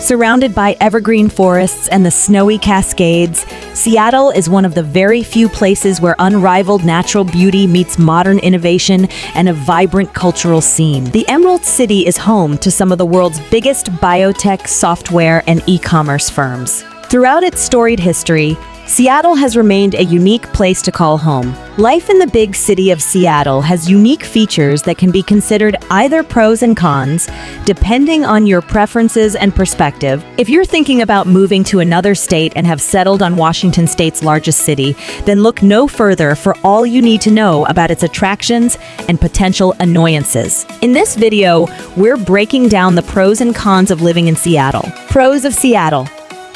Surrounded by evergreen forests and the snowy Cascades, Seattle is one of the very few places where unrivaled natural beauty meets modern innovation and a vibrant cultural scene. The Emerald City is home to some of the world's biggest biotech, software, and e-commerce firms. Throughout its storied history, Seattle has remained a unique place to call home. Life in the big city of Seattle has unique features that can be considered either pros and cons, depending on your preferences and perspective. If you're thinking about moving to another state and have settled on Washington State's largest city, then look no further for all you need to know about its attractions and potential annoyances. In this video, we're breaking down the pros and cons of living in Seattle. Pros of Seattle.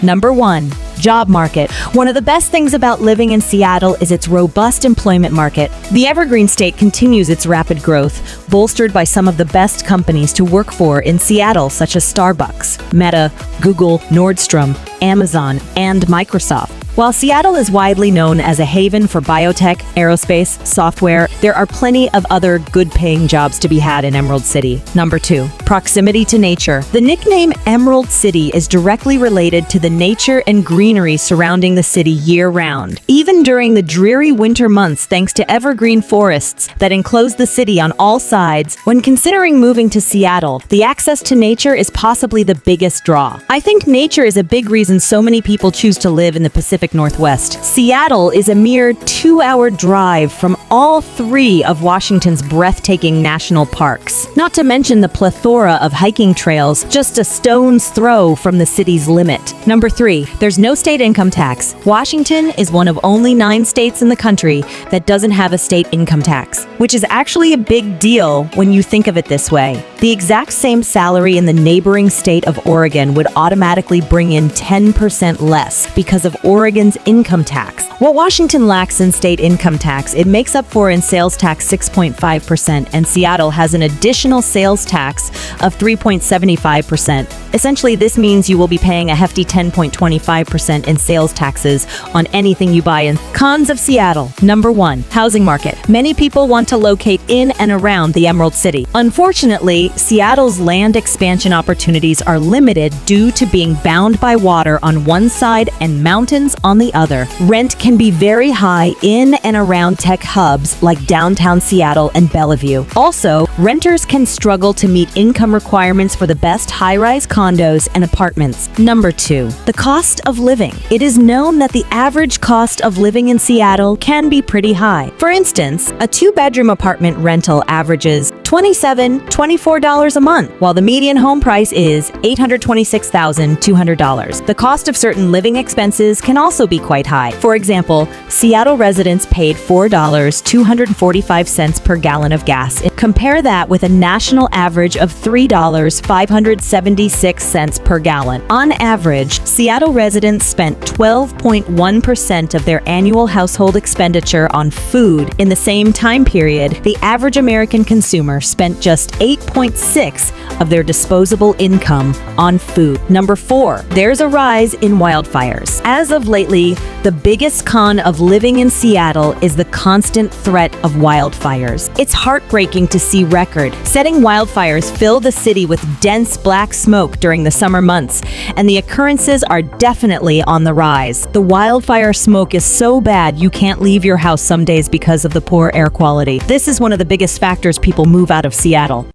Number 1. Job market. One of the best things about living in Seattle is its robust employment market. The Evergreen State continues its rapid growth, bolstered by some of the best companies to work for in Seattle, such as Starbucks, Meta, Google, Nordstrom, Amazon, and Microsoft. While Seattle is widely known as a haven for biotech, aerospace, software, there are plenty of other good-paying jobs to be had in Emerald City. Number 2. Proximity to nature. The nickname Emerald City is directly related to the nature and greenery surrounding the city year-round. Even during the dreary winter months, thanks to evergreen forests that enclose the city on all sides, when considering moving to Seattle, the access to nature is possibly the biggest draw. I think nature is a big reason so many people choose to live in the Pacific Northwest. Seattle is a mere 2-hour drive from all 3 of Washington's breathtaking national parks, not to mention the plethora of hiking trails just a stone's throw from the city's limit. Number 3. There's no state income tax. Washington is one of only 9 states in the country that doesn't have a state income tax, which is actually a big deal when you think of it this way. The exact same salary in the neighboring state of Oregon would automatically bring in 10% less because of Oregon's income tax. What Washington lacks in state income tax, it makes up for in sales tax 6.5%, and Seattle has an additional sales tax of 3.75%. Essentially, this means you will be paying a hefty 10.25% in sales taxes on anything you buy in. Cons of Seattle. Number 1. Housing market. Many people want to locate in and around the Emerald City. Unfortunately, Seattle's land expansion opportunities are limited due to being bound by water on one side and mountains on the other. Rent can be very high in and around tech hubs like downtown Seattle and Bellevue. Also, renters can struggle to meet income requirements for the best high-rise condos and apartments. Number 2. The cost of living. It is known that the average cost of living in Seattle can be pretty high. For instance, a 2-bedroom apartment rental averages $24 a month, while the median home price is $826,200. The cost of certain living expenses can also be quite high. For example, Seattle residents paid $4.245 per gallon of gas. Compare that with a national average of $3.576 per gallon. On average, Seattle residents spent 12.1% of their annual household expenditure on food. In the same time period, the average American consumer spent just 8.6% of their disposable income on food. Number 4. There's a rise in wildfires. As of lately, the biggest con of living in Seattle is the constant threat of wildfires. It's heartbreaking to see record-setting wildfires fill the city with dense black smoke during the summer months, and the occurrences are definitely on the rise. The wildfire smoke is so bad you can't leave your house some days because of the poor air quality. This is one of the biggest factors people move out of Seattle.